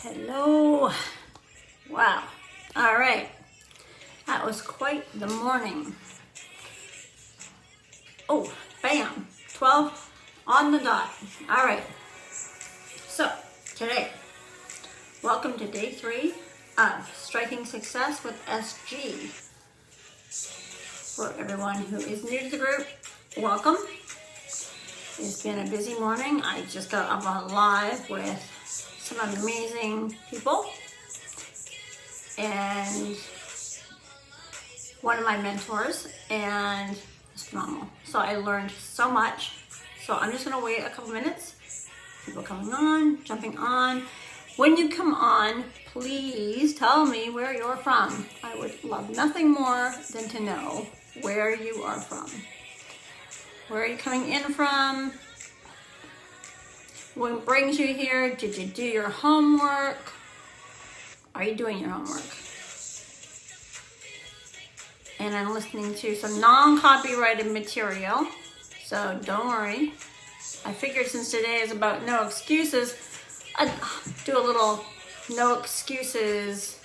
Hello. Wow. All right. That was quite the morning. Oh, bam. 12 on the dot. All right. So, today, welcome to day 3 of Striking Success with SG. For everyone who is new to the group, welcome. It's been a busy morning. I just got up on live with some amazing people, and one of my mentors, and it's phenomenal. So I learned so much. So I'm just gonna wait a couple minutes. People coming on, jumping on. When you come on, please tell me where you're from. I would love nothing more than to know where you are from. Where are you coming in from? What brings you here? Did you do your homework? Are you doing your homework? And I'm listening to some non-copyrighted material, so don't worry. I figured since today is about no excuses, I'd do a little no excuses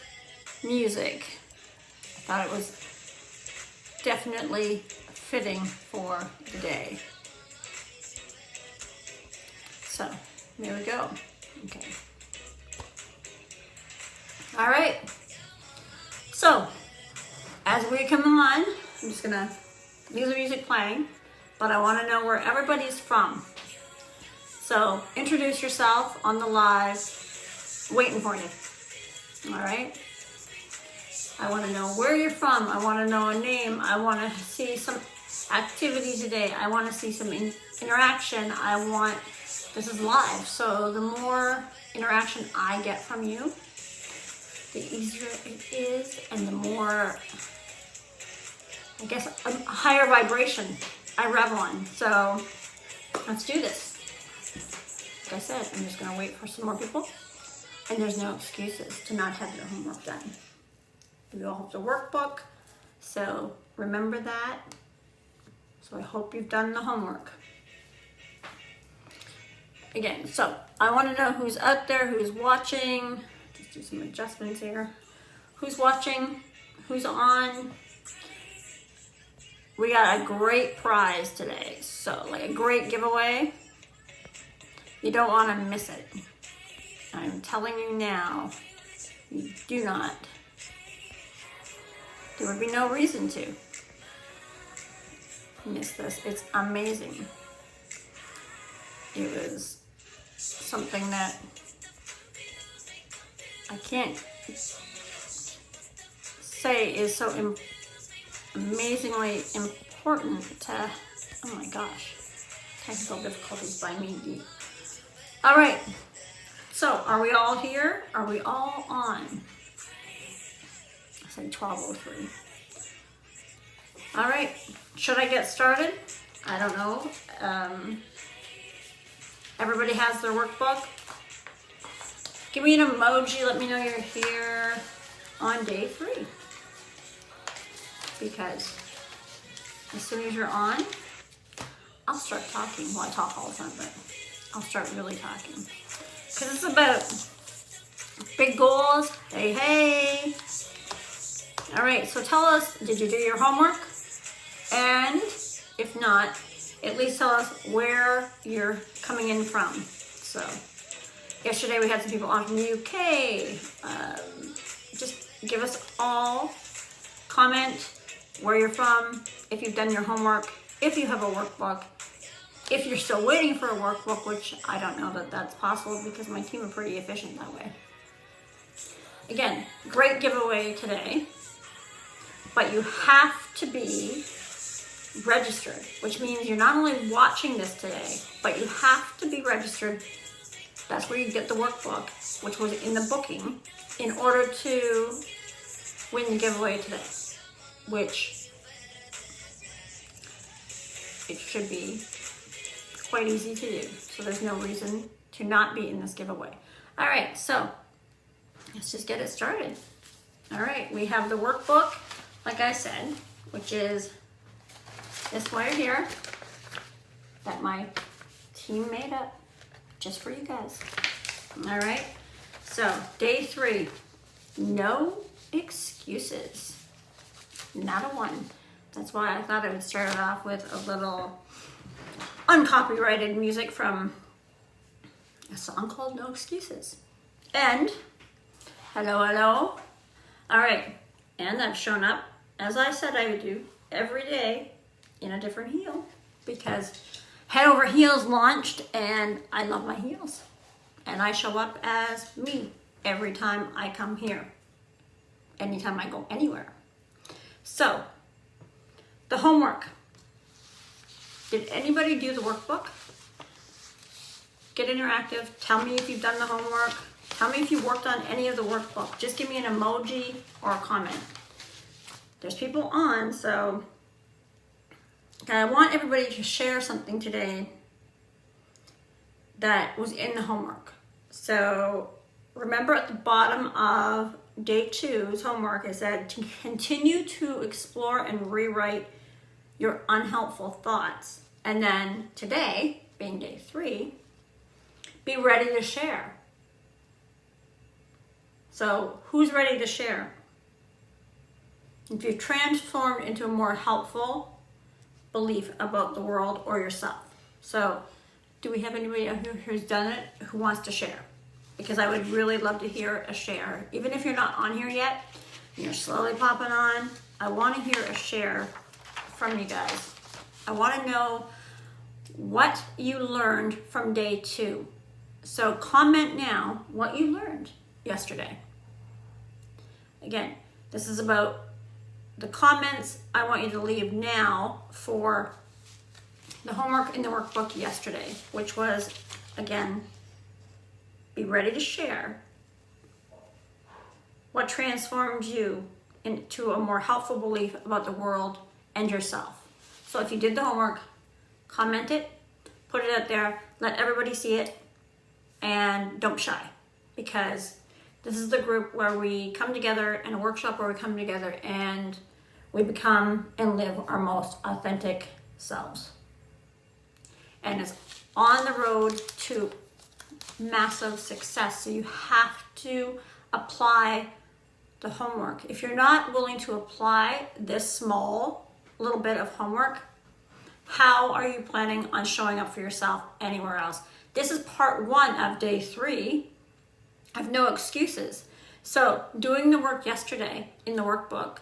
music. I thought it was definitely fitting for the day. So, there we go. Okay. All right. So, as we come on, I'm just gonna leave the music playing, but I want to know where everybody's from. So, introduce yourself on the live. Waiting for you. All right. I want to know where you're from. I want to know a name. I want to see some activity today. I want to see some interaction. This is live, so the more interaction I get from you, the easier it is, and the more, I guess, a higher vibration I revel on. So let's do this. Like I said, I'm just gonna wait for some more people, and there's no excuses to not have your homework done. We all have the workbook, so remember that. So I hope you've done the homework. Again, so I want to know who's out there, who's watching. Just do some adjustments here. Who's watching? Who's on? We got a great prize today. So, like a great giveaway. You don't want to miss it. I'm telling you now, you do not. There would be no reason to miss this. It's amazing. It was something that I can't say is so amazingly important to, oh my gosh, technical difficulties by me. All right, so are we all here? Are we all on? I said 12:03. All right, should I get started? I don't know. Everybody has their workbook. Give me an emoji. Let me know you're here on day 3. Because as soon as you're on, I'll start talking. Well, I talk all the time, but I'll start really talking. Because it's about big goals. Hey, hey. All right, so tell us, did you do your homework? And if not, at least tell us where you're coming in from. So, yesterday we had some people on from the UK. Just give us all, comment where you're from, if you've done your homework, if you have a workbook, if you're still waiting for a workbook, which I don't know that that's possible because my team are pretty efficient that way. Again, great giveaway today, but you have to be registered, which means you're not only watching this today, but you have to be registered. That's where you get the workbook, which was in the booking, in order to win the giveaway today, which it should be quite easy to do. So there's no reason to not be in this giveaway. All right, so let's just get it started. All right, we have the workbook, like I said, which is this wire here that my team made up just for you guys. All right, So day 3, no excuses. Not a one. That's why I thought I would start it off with a little uncopyrighted music from a song called No Excuses. And hello, hello. All right, and I've shown up, as I said I would do, every day in a different heel, because Head Over Heels launched and I love my heels. And I show up as me every time I come here, anytime I go anywhere. So, the homework. Did anybody do the workbook? Get interactive. Tell me if you've done the homework. Tell me if you worked on any of the workbook. Just give me an emoji or a comment. There's people on, so I want everybody to share something today that was in the homework. So remember at the bottom of day 2's homework, it said to continue to explore and rewrite your unhelpful thoughts. And then today, being day 3, be ready to share. So who's ready to share? If you've transformed into a more helpful belief about the world or yourself. So do we have anybody who's done it who wants to share? Because I would really love to hear a share. Even if you're not on here yet, and you're slowly popping on, I want to hear a share from you guys. I want to know what you learned from day 2. So comment now what you learned yesterday. Again, this is about the comments I want you to leave now for the homework in the workbook yesterday, which was, again, be ready to share what transformed you into a more helpful belief about the world and yourself. So if you did the homework, comment it, put it out there, let everybody see it, and don't be shy, because this is the group where we come together, in a workshop where we come together and we become and live our most authentic selves. And it's on the road to massive success. So you have to apply the homework. If you're not willing to apply this small little bit of homework, how are you planning on showing up for yourself anywhere else? This is part 1 of day 3 of No Excuses. So doing the work yesterday in the workbook,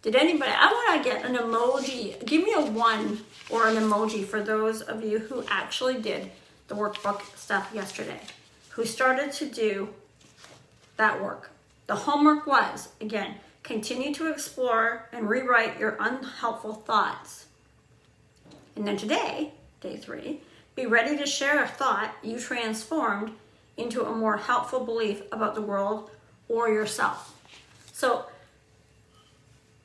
did anybody, I want to get an emoji, give me a 1 or an emoji for those of you who actually did the workbook stuff yesterday, who started to do that work. The homework was, again, continue to explore and rewrite your unhelpful thoughts. And then today, day 3, be ready to share a thought you transformed into a more helpful belief about the world or yourself. So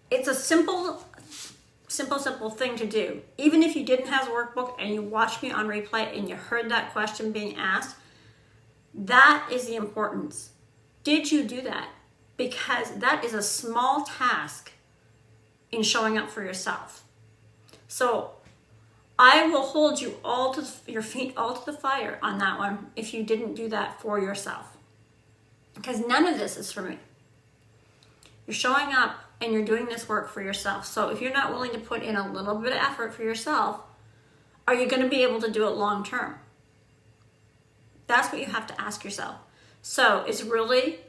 it's a simple thing to do. Even if you didn't have the workbook and you watched me on replay and you heard that question being asked, that is the importance. Did you do that? Because that is a small task in showing up for yourself. So I will hold you all to your feet, all to the fire on that one if you didn't do that for yourself. Because none of this is for me. You're showing up and you're doing this work for yourself. So if you're not willing to put in a little bit of effort for yourself, are you going to be able to do it long term? That's what you have to ask yourself. So it's really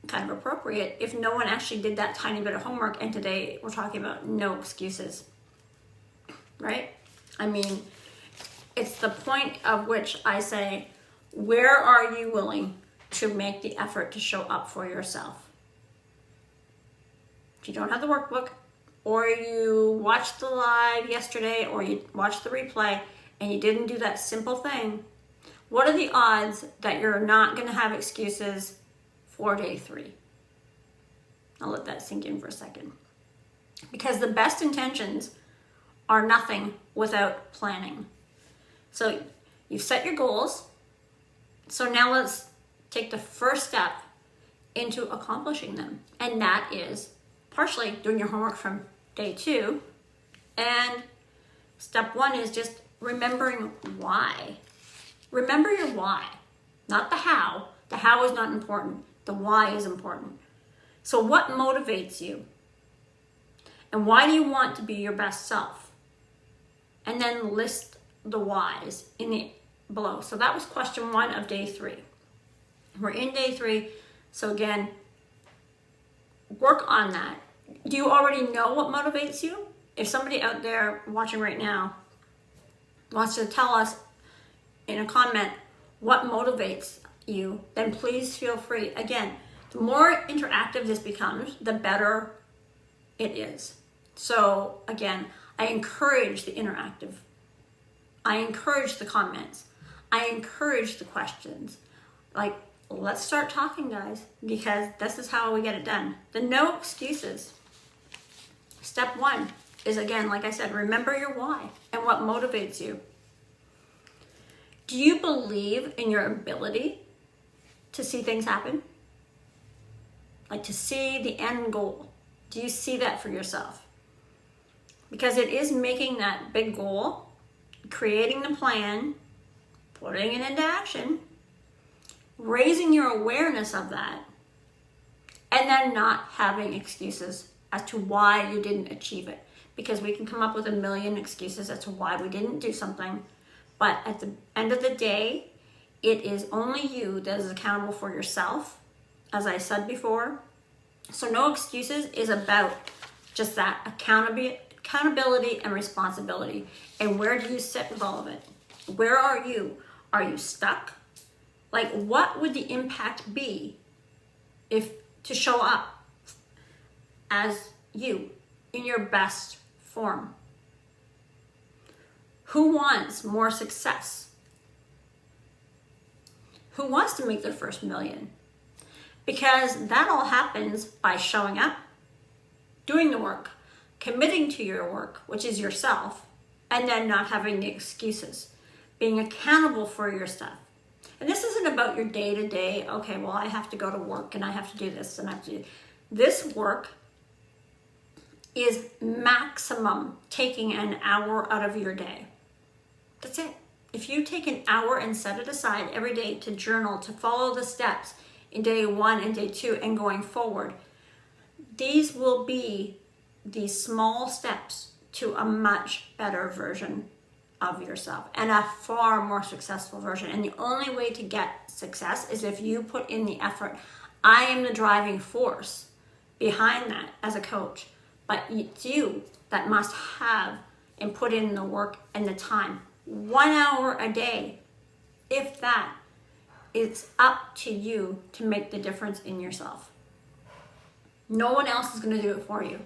kind of appropriate if no one actually did that tiny bit of homework, and today we're talking about no excuses, right? I mean, it's the point of which I say, where are you willing to make the effort to show up for yourself? If you don't have the workbook, or you watched the live yesterday, or you watched the replay and you didn't do that simple thing, what are the odds that you're not going to have excuses for day 3? I'll let that sink in for a second. Because the best intentions are nothing without planning. So you've set your goals. So now let's take the first step into accomplishing them. And that is partially doing your homework from day 2. And step 1 is just remembering why Remember your why, not the how. The how is not important. The why is important. So what motivates you? And why do you want to be your best self? And then list the whys in the below. So that was question 1 of day 3. We're in day 3. So again, work on that. Do you already know what motivates you? If somebody out there watching right now wants to tell us in a comment what motivates you, then please feel free. Again, the more interactive this becomes, the better it is. So again, I encourage the interactive. I encourage the comments. I encourage the questions. Like, let's start talking, guys, because this is how we get it done. The no excuses. Step 1 is, again, like I said, remember your why and what motivates you. Do you believe in your ability to see things happen? Like to see the end goal. Do you see that for yourself? Because it is making that big goal, creating the plan, putting it into action, raising your awareness of that, and then not having excuses as to why you didn't achieve it. Because we can come up with a million excuses as to why we didn't do something. But at the end of the day, it is only you that is accountable for yourself, as I said before. So no excuses is about just that accountability and responsibility. And where do you sit with all of it? Where are you? Are you stuck? Like, what would the impact be if to show up as you in your best form? Who wants more success? Who wants to make their first million? Because that all happens by showing up, doing the work, committing to your work, which is yourself, and then not having the excuses, being accountable for your stuff. And this isn't about your day-to-day, okay, well, I have to go to work and I have to do this and I have to do this. Work is maximum taking an hour out of your day. That's it. If you take an hour and set it aside every day to journal, to follow the steps in day 1 and day 2 and going forward, these will be these small steps to a much better version of yourself and a far more successful version. And the only way to get success is if you put in the effort. I am the driving force behind that as a coach, but it's you that must have and put in the work and the time. 1 hour a day, if that, it's up to you to make the difference in yourself. No one else is going to do it for you.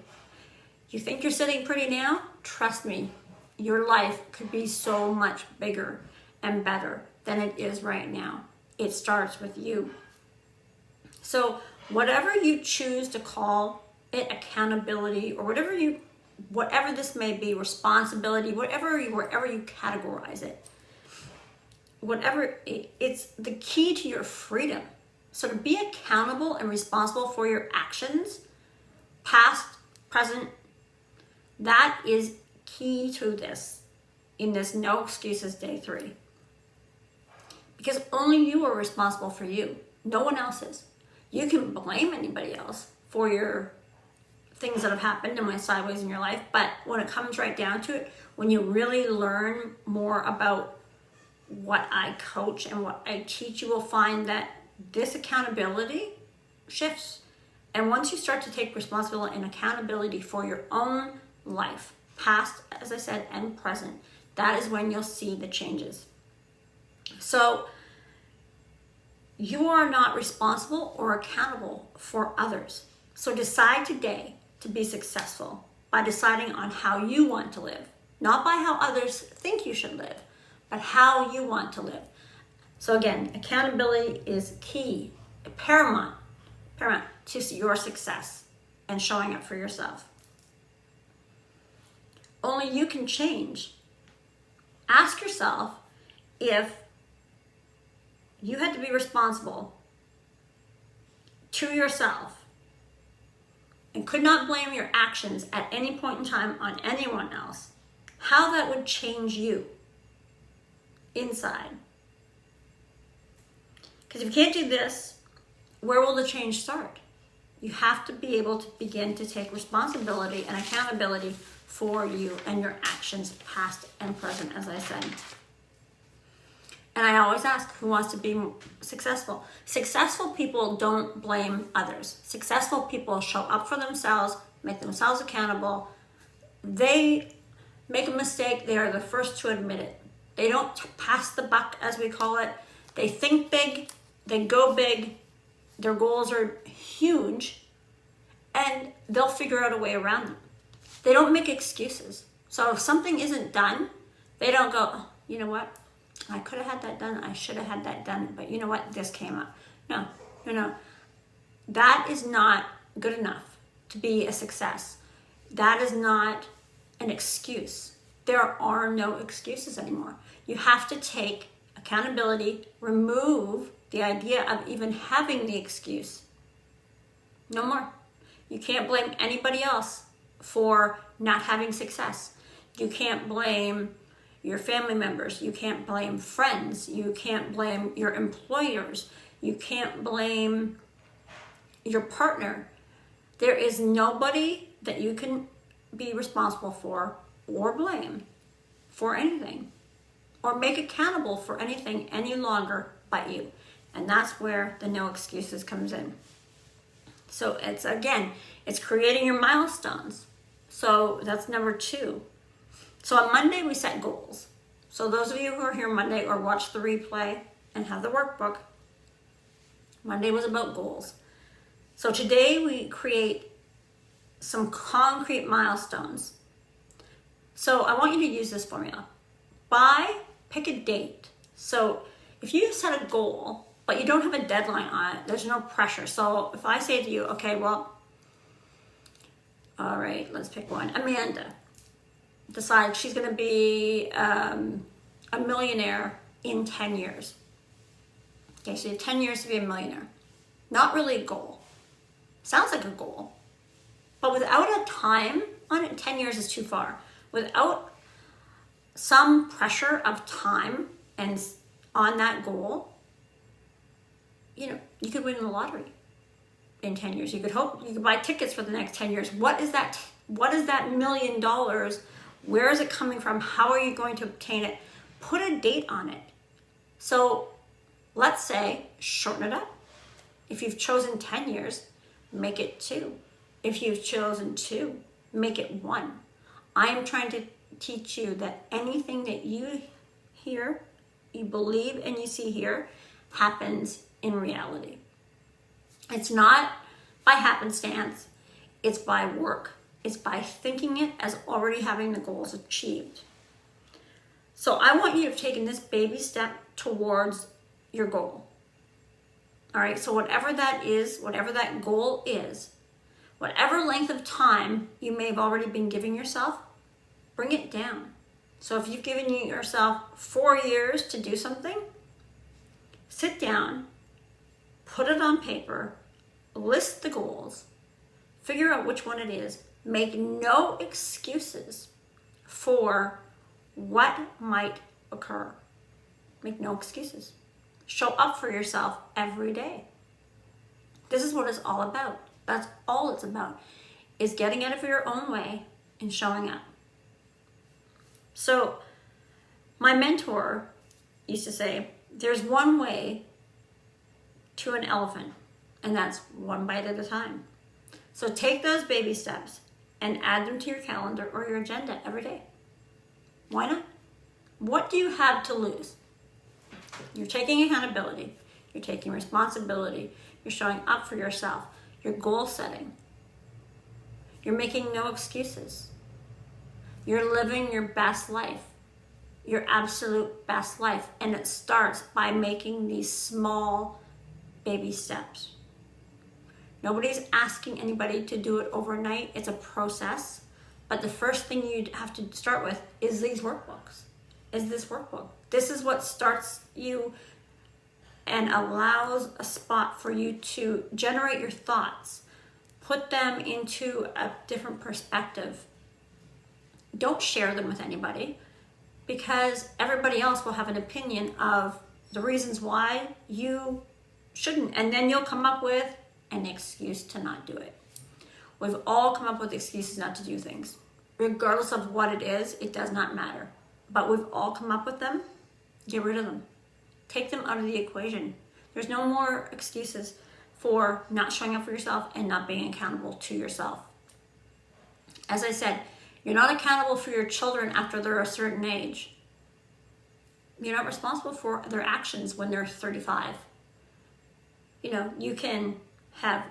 You think you're sitting pretty now? Trust me, your life could be so much bigger and better than it is right now. It starts with you. So whatever you choose to call it, accountability, or whatever this may be, responsibility, wherever you categorize it, it's the key to your freedom. So to be accountable and responsible for your actions, past, present, that is key to this, in this no excuses day 3. Because only you are responsible for you. No one else is. You can blame anybody else for your things that have happened and went sideways in your life, but when it comes right down to it, when you really learn more about what I coach and what I teach, you will find that this accountability shifts. And once you start to take responsibility and accountability for your own life, past, as I said, and present, that is when you'll see the changes. So you are not responsible or accountable for others. So decide today to be successful by deciding on how you want to live, not by how others think you should live, but how you want to live. So again, accountability is key, paramount to your success and showing up for yourself. Only you can change. Ask yourself, if you had to be responsible to yourself and could not blame your actions at any point in time on anyone else, how that would change you inside. Because if you can't do this, where will the change start? You have to be able to begin to take responsibility and accountability for you and your actions, past and present, as I said. And I always ask, who wants to be successful? Successful people don't blame others. Successful people show up for themselves, make themselves accountable. They make a mistake, they are the first to admit it. They don't pass the buck, as we call it. They think big, they go big, their goals are huge, and they'll figure out a way around them. They don't make excuses. So if something isn't done, they don't go, oh, you know what? I could have had that done. I should have had that done. But you know what? This came up. No. That is not good enough to be a success. That is not an excuse. There are no excuses anymore. You have to take accountability, remove the idea of even having the excuse. No more. You can't blame anybody else for not having success. You can't blame your family members. You can't blame friends. You can't blame your employers. You can't blame your partner. There is nobody that you can be responsible for or blame for anything or make accountable for anything any longer but you. And that's where the no excuses comes in. So it's creating your milestones. So that's number 2. So on Monday, we set goals. So those of you who are here Monday or watch the replay and have the workbook, Monday was about goals. So today we create some concrete milestones. So I want you to use this formula. Pick a date. So if you set a goal, but you don't have a deadline on it, there's no pressure. So if I say to you, okay, well, all right, let's pick one. Amanda decides she's going to be a millionaire in 10 years. Okay, so you have 10 years to be a millionaire. Not really a goal. Sounds like a goal. But without a time on it, 10 years is too far. Without some pressure of time and on that goal, you could win the lottery in 10 years. You could buy tickets for the next 10 years. What is that $1 million? Where is it coming from? How are you going to obtain it? Put a date on it. So let's say, shorten it up. If you've chosen 10 years, make it 2. If you've chosen 2, make it 1. I am trying to teach you that anything that you hear, you believe, and you see here happens in reality. It's not by happenstance. It's by work. It's by thinking it as already having the goals achieved. So I want you to have taken this baby step towards your goal. All right, so whatever that is, whatever that goal is, whatever length of time you may have already been giving yourself, bring it down. So if you've given yourself 4 years to do something, sit down, put it on paper, list the goals, figure out which one it is, make no excuses for what might occur. Make no excuses. Show up for yourself every day. This is what it's all about. That's all it's about, is getting out of your own way and showing up. So my mentor used to say, there's one way to an elephant, and that's one bite at a time. So take those baby steps and add them to your calendar or your agenda every day. Why not? What do you have to lose? You're taking accountability. You're taking responsibility. You're showing up for yourself. You're goal setting. You're making no excuses. You're living your best life, your absolute best life. And it starts by making these small baby steps. Nobody's asking anybody to do it overnight. It's a process. But the first thing you have to start with is these workbooks, is this workbook. This is what starts you and allows a spot for you to generate your thoughts, put them into a different perspective. Don't share them with anybody, because everybody else will have an opinion of the reasons why you shouldn't. And then you'll come up with an excuse to not do it. We've all come up with excuses not to do things. Regardless of what it is, it does not matter. But we've all come up with them. Get rid of them. Take them out of the equation. There's no more excuses for not showing up for yourself and not being accountable to yourself. As I said, you're not accountable for your children after they're a certain age. You're not responsible for their actions when they're 35. You know, you can have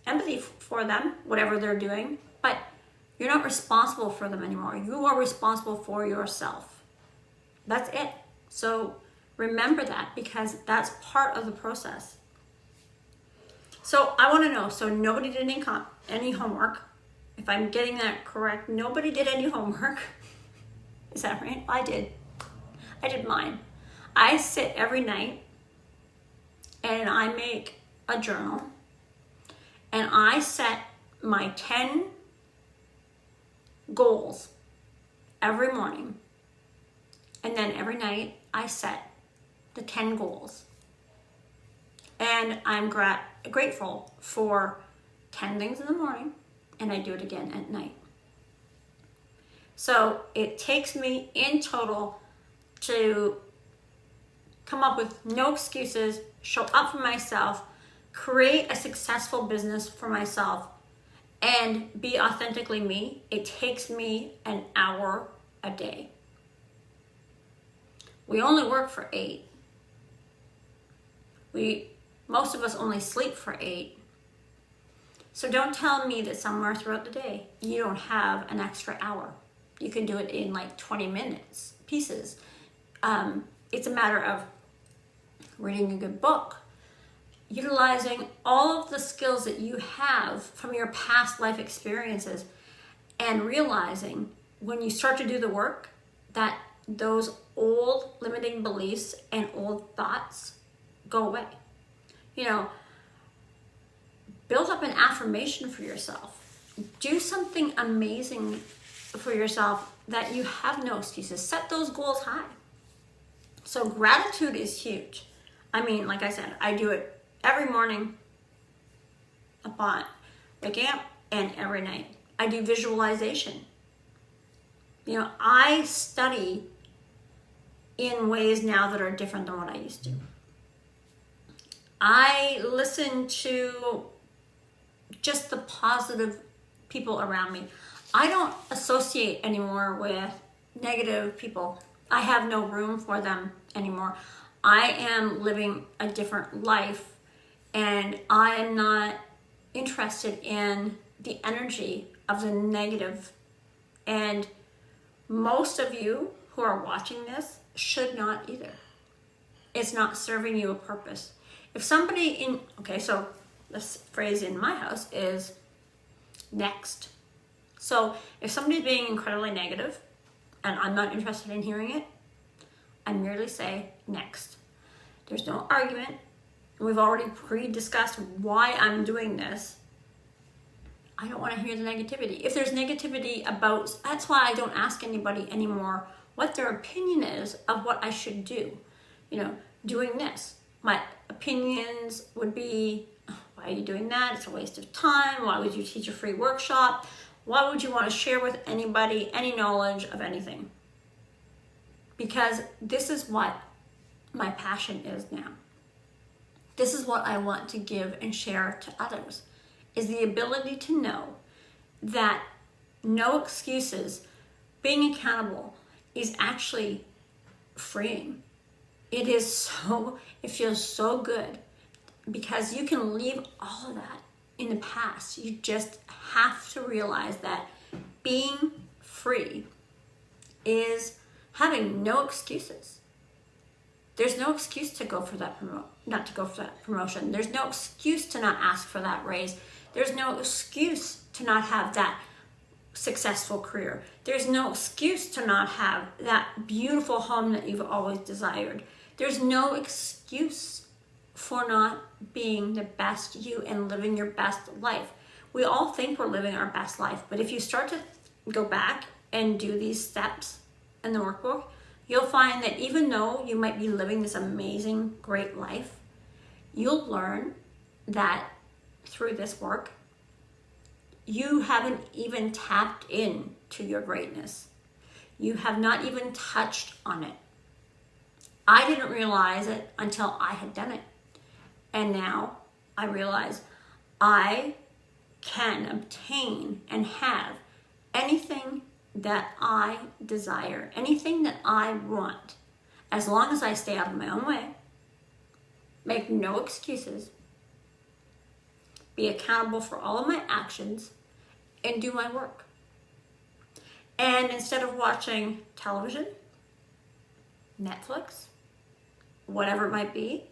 empathy for them, whatever they're doing, but you're not responsible for them anymore. You are responsible for yourself. That's it. So remember that, because that's part of the process. So I want to know, so nobody did any homework. If I'm getting that correct, nobody did any homework. Is that right? I did. I did mine. I sit every night and I make a journal and I set my 10 goals every morning. And then every night I set the 10 goals. And I'm grateful for 10 things in the morning, and I do it again at night. So it takes me in total to come up with no excuses, show up for myself, create a successful business for myself, and be authentically me. It takes me an hour a day. We only work for 8. Most of us only sleep for 8. So don't tell me that somewhere throughout the day you don't have an extra hour. You can do it in like 20 minutes pieces. It's a matter of reading a good book, utilizing all of the skills that you have from your past life experiences, and realizing when you start to do the work that those old limiting beliefs and old thoughts go away. You know, build up an affirmation for yourself. Do something amazing for yourself that you have no excuses. Set those goals high. So gratitude is huge. I mean, like I said, I do it every morning upon waking up and every night. I do visualization. You know, I study in ways now that are different than what I used to. I listen to just the positive people around me. I don't associate anymore with negative people. I have no room for them anymore. I am living a different life, and I am not interested in the energy of the negative. And most of you who are watching this should not either. It's not serving you a purpose. If somebody so this phrase in my house is next. So if somebody's being incredibly negative and I'm not interested in hearing it, I merely say next. There's no argument. We've already pre-discussed why I'm doing this. I don't want to hear the negativity. If there's negativity about, that's why I don't ask anybody anymore what their opinion is of what I should do. You know, doing this. My opinions would be, why are you doing that? It's a waste of time. Why would you teach a free workshop? Why would you want to share with anybody any knowledge of anything? Because this is what my passion is now. This is what I want to give and share to others, is the ability to know that no excuses, being accountable is actually freeing. It feels so good because you can leave all of that in the past. You just have to realize that being free is having no excuses. There's no excuse to go for that not to go for that promotion. There's no excuse to not ask for that raise. There's no excuse to not have that successful career. There's no excuse to not have that beautiful home that you've always desired. There's no excuse for not being the best you and living your best life. We all think we're living our best life, but if you start to go back and do these steps in the workbook, you'll find that even though you might be living this amazing, great life, you'll learn that through this work, you haven't even tapped in to your greatness. You have not even touched on it. I didn't realize it until I had done it. And now I realize I can obtain and have anything that I desire, anything that I want, as long as I stay out of my own way, make no excuses, be accountable for all of my actions, and do my work. And instead of watching television, Netflix, whatever it might be,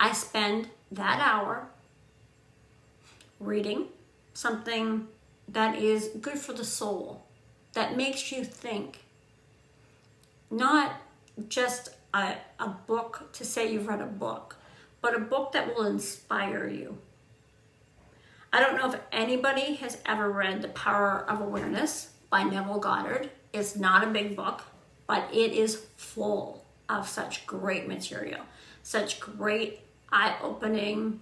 I spend that hour reading something that is good for the soul, that makes you think. Not just a book to say you've read a book, but a book that will inspire you. I don't know if anybody has ever read The Power of Awareness by Neville Goddard. It's not a big book, but it is full of such great material, such great eye-opening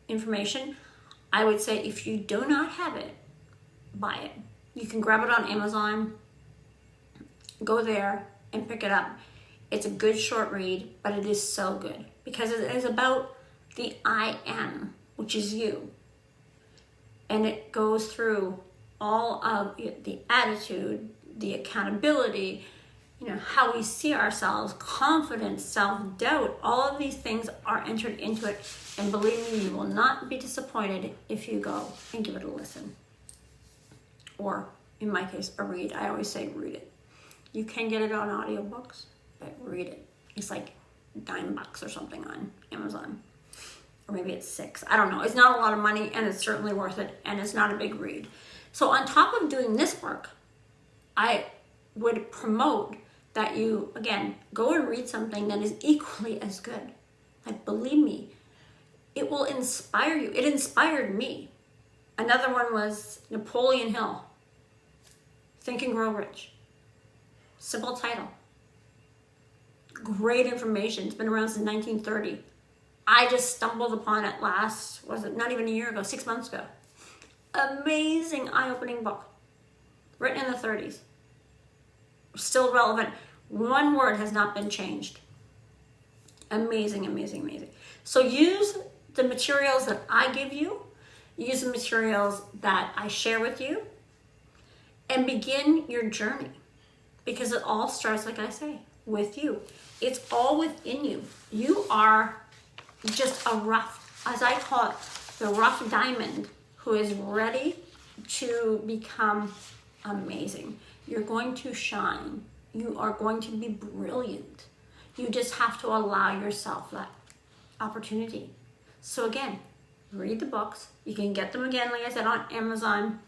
information. I would say if you do not have it, buy it. You can grab it on Amazon, go there and pick it up. It's a good short read, but it is so good because it is about the I am, which is you. And it goes through all of the attitude, the accountability, how we see ourselves, confidence, self-doubt. All of these things are entered into it. And believe me, you will not be disappointed if you go and give it a listen. Or in my case, a read. I always say read it. You can get it on audiobooks, but read it. It's like $9 or something on Amazon. Or maybe it's $6. I don't know. It's not a lot of money, and it's certainly worth it, and it's not a big read. So on top of doing this work, I would promote that you, again, go and read something that is equally as good. Like, believe me, it will inspire you. It inspired me. Another one was Napoleon Hill, Think and Grow Rich. Simple title. Great information. It's been around since 1930. I just stumbled upon it not even a year ago, 6 months ago. Amazing eye-opening book. Written in the 30s. Still relevant. One word has not been changed. Amazing, amazing, amazing. So use the materials that I give you. Use the materials that I share with you. And begin your journey. Because it all starts, like I say, with you. It's all within you. You are just a rough, as I call it, the rough diamond who is ready to become amazing. You're going to shine. You are going to be brilliant. You just have to allow yourself that opportunity. So again, read the books. You can get them again, like I said, on Amazon.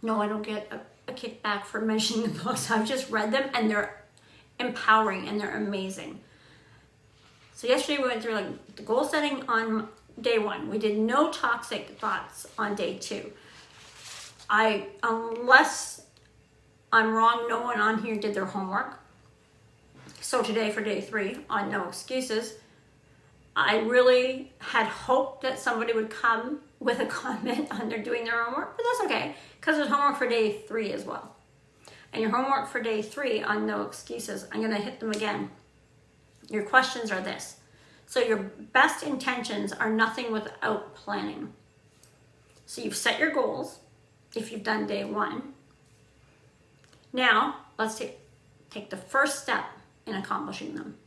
No, I don't get a kickback for mentioning the books. I've just read them and they're empowering and they're amazing. So yesterday we went through like the goal setting on day 1. We did no toxic thoughts on day 2. Unless I'm wrong, no one on here did their homework. So today for day 3 on no excuses, I really had hoped that somebody would come with a comment on their doing their homework, but that's okay because there's homework for day 3 as well. And your homework for day 3 on no excuses, I'm going to hit them again. Your questions are this. So your best intentions are nothing without planning. So you've set your goals if you've done day 1. Now, let's take the first step in accomplishing them.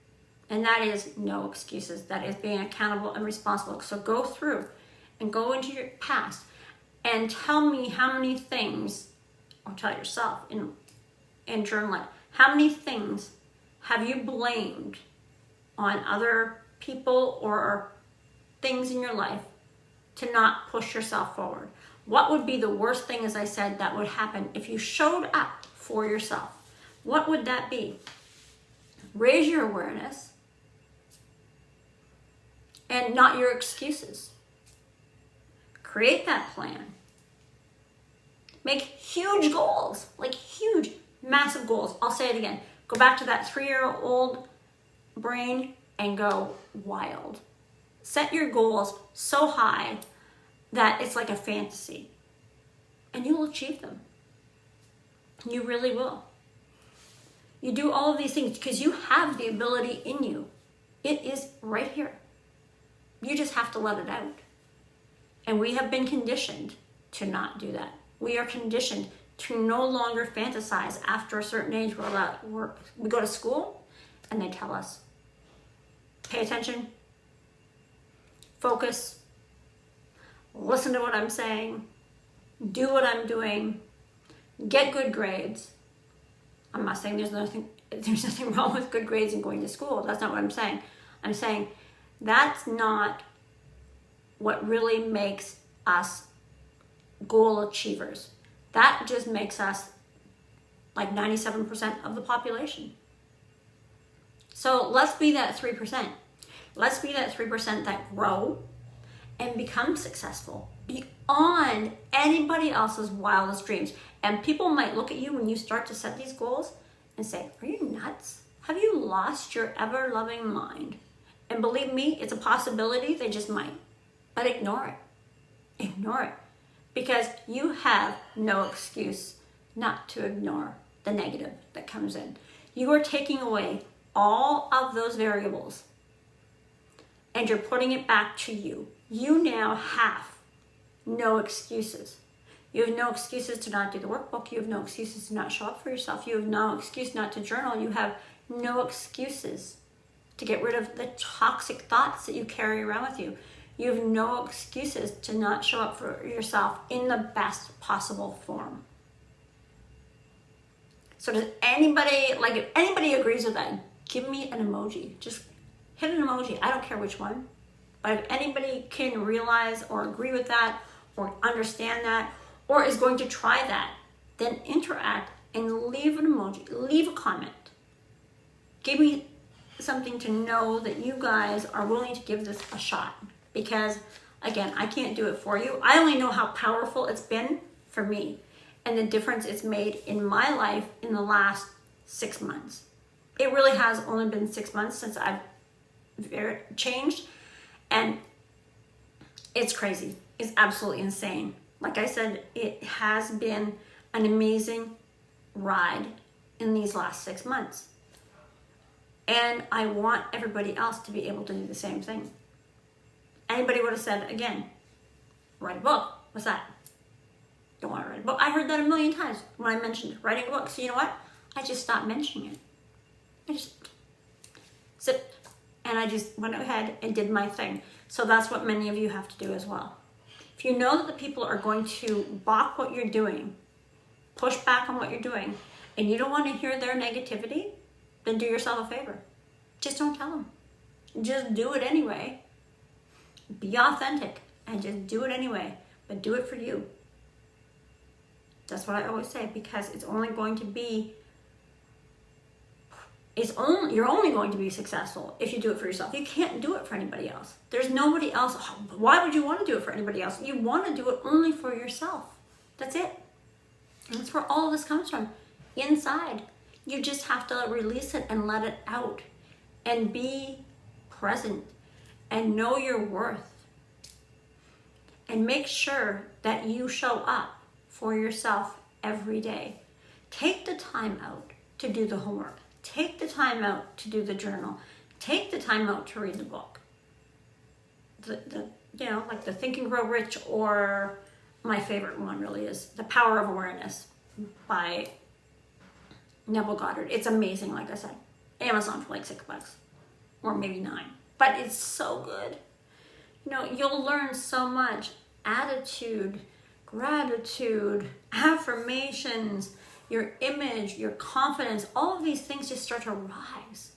And that is no excuses. That is being accountable and responsible. So go through and go into your past and tell me how many things, or tell yourself in journal it, how many things have you blamed on other people or things in your life to not push yourself forward? What would be the worst thing, as I said, that would happen if you showed up for yourself? What would that be? Raise your awareness and not your excuses. Create that plan. Make huge goals, like huge, massive goals. I'll say it again. Go back to that 3-year-old brain and go wild. Set your goals so high that it's like a fantasy, and you will achieve them. You really will. You do all of these things because you have the ability in you. It is right here. You just have to let it out. And we have been conditioned to not do that. We are conditioned to no longer fantasize after a certain age. We go to school and they tell us, pay attention, focus, listen to what I'm saying, do what I'm doing, get good grades. I'm not saying there's nothing wrong with good grades and going to school. That's not what I'm saying. I'm saying that's not what really makes us goal achievers. That just makes us like 97% of the population. So let's be that 3%. Let's be that 3% that grow and become successful beyond anybody else's wildest dreams. And people might look at you when you start to set these goals and say, are you nuts? Have you lost your ever-loving mind? And believe me, it's a possibility. They just might. But ignore it. Ignore it. Because you have no excuse not to ignore the negative that comes in. You are taking away all of those variables and you're putting it back to you. You now have no excuses. You have no excuses to not do the workbook. You have no excuses to not show up for yourself. You have no excuse not to journal. You have no excuses to get rid of the toxic thoughts that you carry around with you. You have no excuses to not show up for yourself in the best possible form. So does anybody, like if anybody agrees with that, give me an emoji. Just hit an emoji. I don't care which one. But if anybody can realize or agree with that or understand that or is going to try that, then interact and leave an emoji, leave a comment. Give me something to know that you guys are willing to give this a shot. Because again, I can't do it for you. I only know how powerful it's been for me and the difference it's made in my life in the last 6 months. It really has only been 6 months since I've changed, and it's crazy. It's absolutely insane. Like I said, it has been an amazing ride in these last 6 months. And I want everybody else to be able to do the same thing. Anybody would have said, again, write a book. What's that? Don't want to write a book. I heard that a million times when I mentioned writing a book. So you know what? I just stopped mentioning it. I just sit and I just went ahead and did my thing. So that's what many of you have to do as well. If you know that the people are going to balk what you're doing, push back on what you're doing, and you don't want to hear their negativity, then do yourself a favor. Just don't tell them. Just do it anyway. Be authentic and just do it anyway, but do it for you. That's what I always say, because it's only going to be, you're only going to be successful if you do it for yourself. You can't do it for anybody else. There's nobody else. Why would you want to do it for anybody else? You want to do it only for yourself. That's it. And that's where all of this comes from. Inside. You just have to release it and let it out and be present and know your worth and make sure that you show up for yourself every day. Take the time out to do the homework. Take the time out to do the journal. Take the time out to read the book. Like the Think and Grow Rich, or my favorite one really is The Power of Awareness by Neville Goddard. It's amazing, like I said. Amazon for like $6 or maybe $9. But it's so good. You'll learn so much. Attitude, gratitude, affirmations, your image, your confidence, all of these things just start to rise.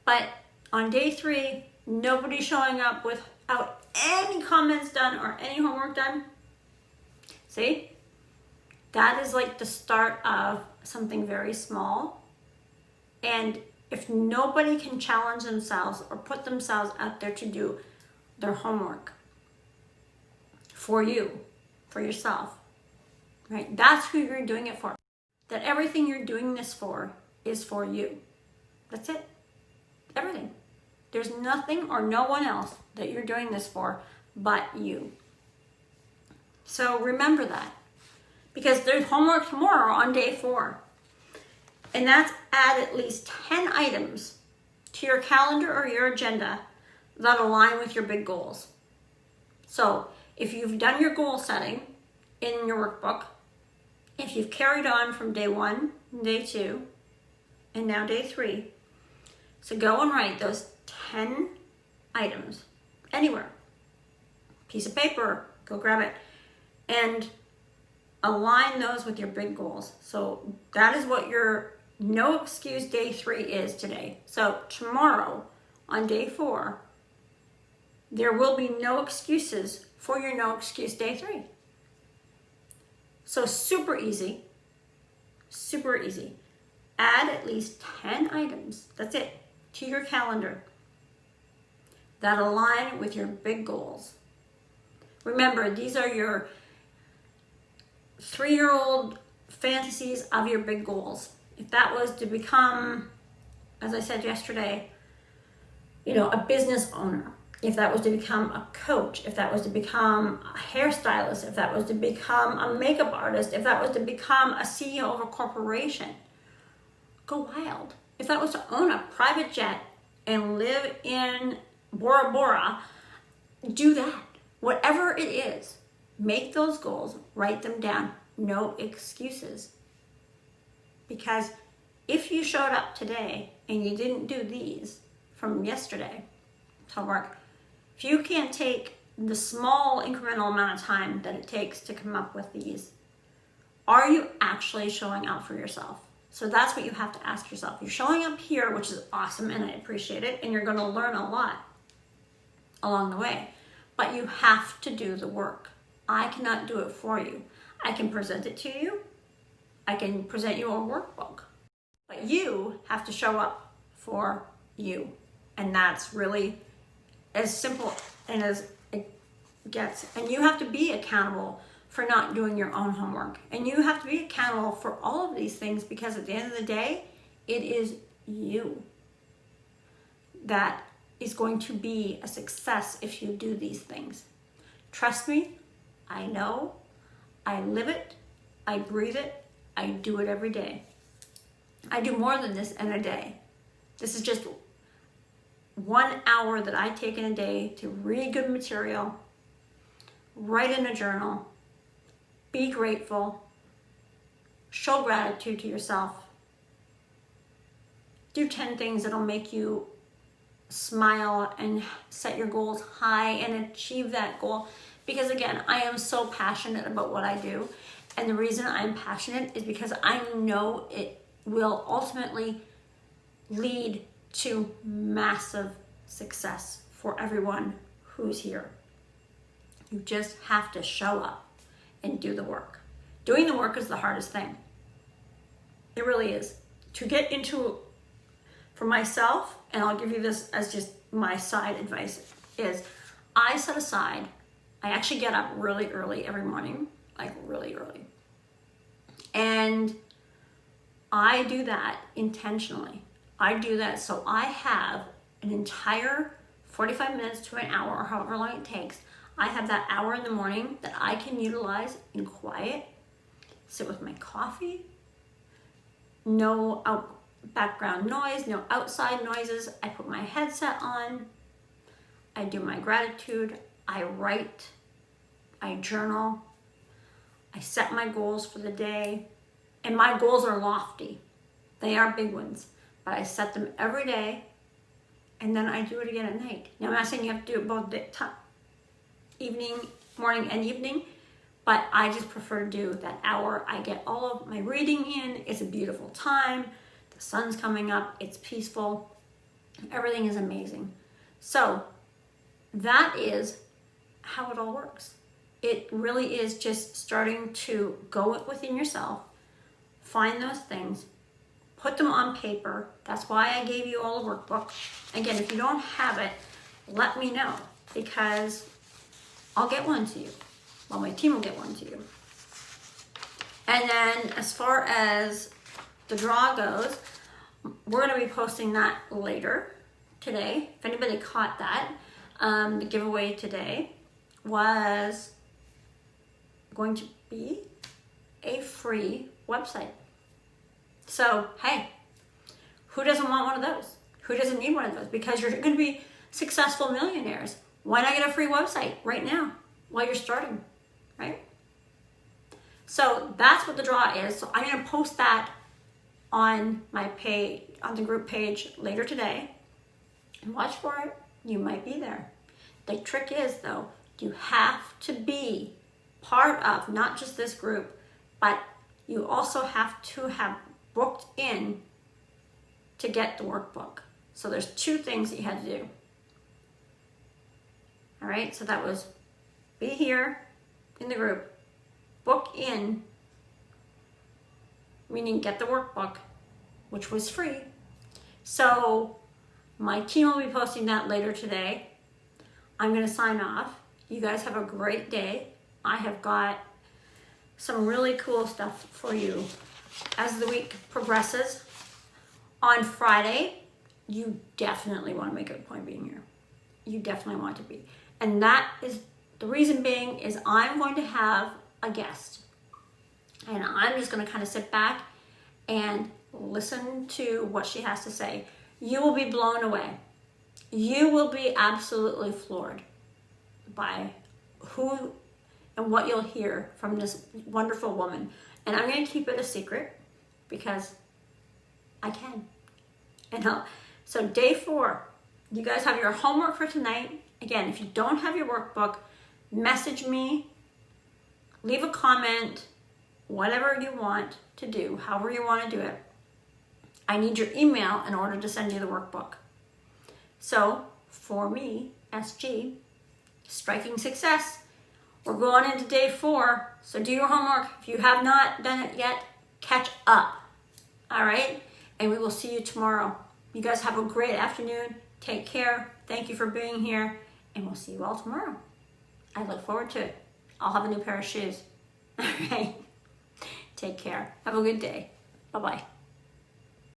But on day 3, nobody's showing up without any comments done or any homework done. See? That is like the start of something very small. And if nobody can challenge themselves or put themselves out there to do their homework for you, for yourself, right? That's who you're doing it for. That everything you're doing this for is for you. That's it. Everything. There's nothing or no one else that you're doing this for but you. So remember that, because there's homework tomorrow on day 4. And that's add at least 10 items to your calendar or your agenda that align with your big goals. So if you've done your goal setting in your workbook, if you've carried on from day 1, day 2, and now day 3, so go and write those 10 items anywhere. Piece of paper, go grab it, and align those with your big goals. So that is what your no excuse day 3 is today. So tomorrow on day 4, there will be no excuses for your no excuse day 3. So super easy, super easy. Add at least 10 items, that's it, to your calendar that align with your big goals. Remember, these are your 3-year-old fantasies of your big goals. If that was to become, as I said yesterday, a business owner, if that was to become a coach, if that was to become a hairstylist, if that was to become a makeup artist, if that was to become a CEO of a corporation, go wild. If that was to own a private jet and live in Bora Bora, do that. Whatever it is, make those goals, write them down. No excuses. Because if you showed up today and you didn't do these from yesterday till work, if you can't take the small incremental amount of time that it takes to come up with these, are you actually showing up for yourself? So that's what you have to ask yourself. You're showing up here, which is awesome, and I appreciate it, and you're going to learn a lot along the way. But you have to do the work. I cannot do it for you. I can present it to you. I can present you a workbook. But you have to show up for you. And that's really as simple and as it gets. And you have to be accountable for not doing your own homework. And you have to be accountable for all of these things, because at the end of the day, it is you that is going to be a success if you do these things. Trust me, I know, I live it, I breathe it, I do it every day. I do more than this in a day. This is just 1 hour that I take in a day to read good material, write in a journal, be grateful, show gratitude to yourself, do 10 things that'll make you smile and set your goals high and achieve that goal. Because again, I am so passionate about what I do. And the reason I'm passionate is because I know it will ultimately lead to massive success for everyone who's here. You just have to show up and do the work. Doing the work is the hardest thing. It really is. To get into, for myself, and I'll give you this as just my side advice, is I set aside, I actually get up really early every morning, like really early. And I do that intentionally. I do that so I have an entire 45 minutes to an hour, or however long it takes. I have that hour in the morning that I can utilize in quiet, sit with my coffee, no background noise, no outside noises. I put my headset on, I do my gratitude, I write, I journal, I set my goals for the day. And my goals are lofty. They are big ones, but I set them every day, and then I do it again at night. Now, I'm not saying you have to do it both evening, morning and evening, but I just prefer to do that hour. I get all of my reading in. It's a beautiful time. The sun's coming up. It's peaceful. Everything is amazing. So that is how it all works. It really is just starting to go within yourself, find those things, put them on paper. That's why I gave you all a workbook. Again, if you don't have it, let me know, because I'll get one to you. Well, my team will get one to you. And then as far as the draw goes, we're going to be posting that later today, if anybody caught that, the giveaway today was going to be a free website. So, hey, who doesn't want one of those? Who doesn't need one of those? Because you're going to be successful millionaires. Why not get a free website right now while you're starting, right? So that's what the draw is. So I'm going to post that on my page, on the group page later today. And watch for it. You might be there. The trick is, though, you have to be part of not just this group, but you also have to have booked in to get the workbook. So there's 2 things that you had to do. All right, so that was be here in the group, book in, meaning get the workbook, which was free. So my team will be posting that later today. I'm going to sign off. You guys have a great day. I have got some really cool stuff for you as the week progresses. On Friday, you definitely want to make a point being here. You definitely want to be. And that is, the reason being is I'm going to have a guest. And I'm just going to kind of sit back and listen to what she has to say. You will be blown away. You will be absolutely floored by who and what you'll hear from this wonderful woman. And I'm going to keep it a secret because I can. And so day 4, you guys have your homework for tonight. Again, if you don't have your workbook, message me, leave a comment, whatever you want to do, however you want to do it. I need your email in order to send you the workbook. So for me, SG, striking success. We're going into day 4, so do your homework. If you have not done it yet, catch up. All right? And we will see you tomorrow. You guys have a great afternoon. Take care. Thank you for being here. And we'll see you all tomorrow. I look forward to it. I'll have a new pair of shoes. All right? Take care. Have a good day. Bye-bye.